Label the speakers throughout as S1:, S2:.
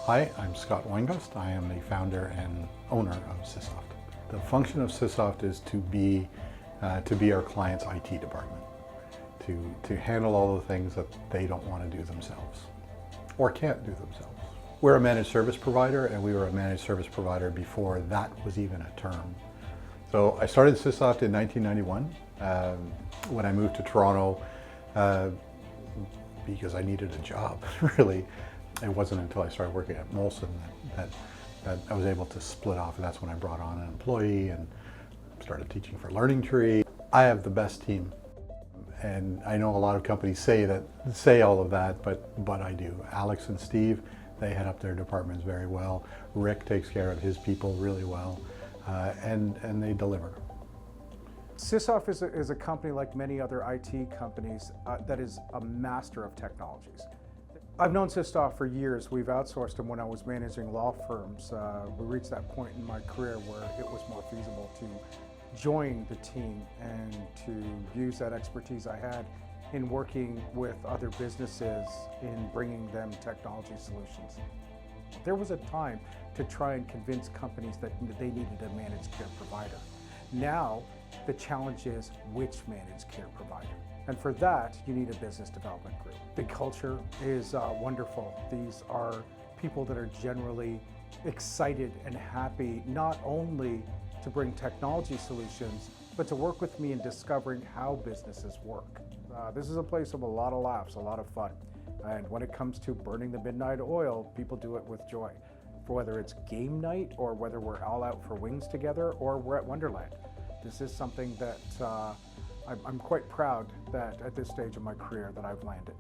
S1: Hi, I'm Scott Weingust. I am the founder and owner of Sysoft. The function of Sysoft is to be our client's IT department, to handle all the things that they don't want to do themselves or can't do themselves. We're a managed service provider, and we were a managed service provider before that was even a term. So I started Sysoft in 1991 when I moved to Toronto because I needed a job, really. It wasn't until I started working at Molson that I was able to split off, and that's when I brought on an employee and started teaching for Learning Tree. I have the best team, and I know a lot of companies say all of that, but I do. Alex and Steve, they head up their departments very well. Rick takes care of his people really well, and they deliver.
S2: Sysoft is a company like many other IT companies that is a master of technologies. I've known Sysoft for years. We've outsourced them when I was managing law firms. We reached that point in my career where it was more feasible to join the team and to use that expertise I had in working with other businesses in bringing them technology solutions. There was a time to try and convince companies that they needed a managed care provider. Now, the challenge is which managed care provider. And for that, you need a business development group. The culture is wonderful. These are people that are generally excited and happy, not only to bring technology solutions, but to work with me in discovering how businesses work. This is a place of a lot of laughs, a lot of fun. And when it comes to burning the midnight oil, people do it with joy. For whether it's game night or whether we're all out for wings together or we're at Wonderland. This is something that I'm quite proud that at this stage of my career that I've landed.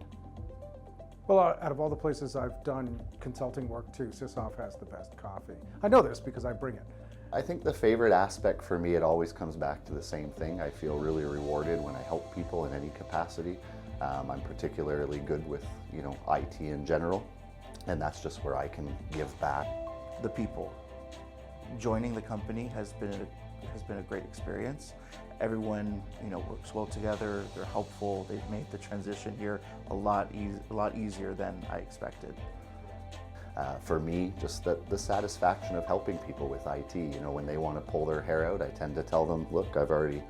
S2: Well, out of all the places I've done consulting work to, Sysoft has the best coffee. I know this because I bring it.
S3: I think the favorite aspect for me, it always comes back to the same thing. I feel really rewarded when I help people in any capacity. I'm particularly good with, IT in general, and that's just where I can give back.
S4: The people. Joining the company has been a great experience. Everyone, works well together. They're helpful. They've made the transition here a lot easier than I expected. For me, just the satisfaction of helping people with IT. When they want to pull their hair out, I tend to tell them, look, I've already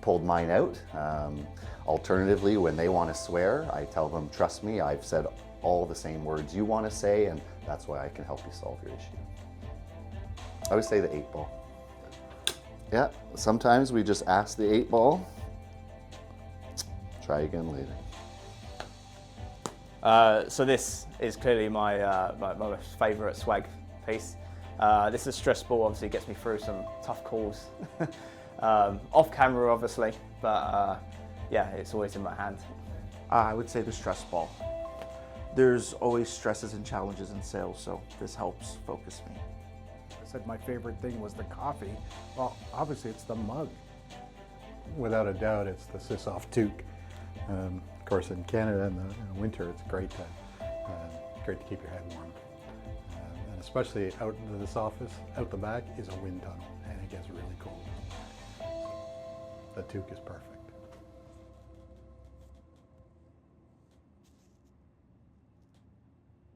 S4: pulled mine out. Alternatively, when they want to swear, I tell them, trust me, I've said all the same words you want to say, and that's why I can help you solve your issue. I would say the 8-ball. Yeah, sometimes we just ask the 8-ball. Try again later.
S5: So this is clearly my most favourite swag piece. This is stress ball, obviously gets me through some tough calls. Off camera obviously, but yeah, it's always in my hand.
S4: I would say the stress ball. There's always stresses and challenges in sales, so this helps focus me.
S2: I said my favorite thing was the coffee. Well, obviously it's the mug.
S1: Without a doubt, it's the Sysoft toque. Of course, in Canada in the winter, it's great to keep your head warm. And especially out in this office, out the back is a wind tunnel, and it gets really cold. So the toque is perfect.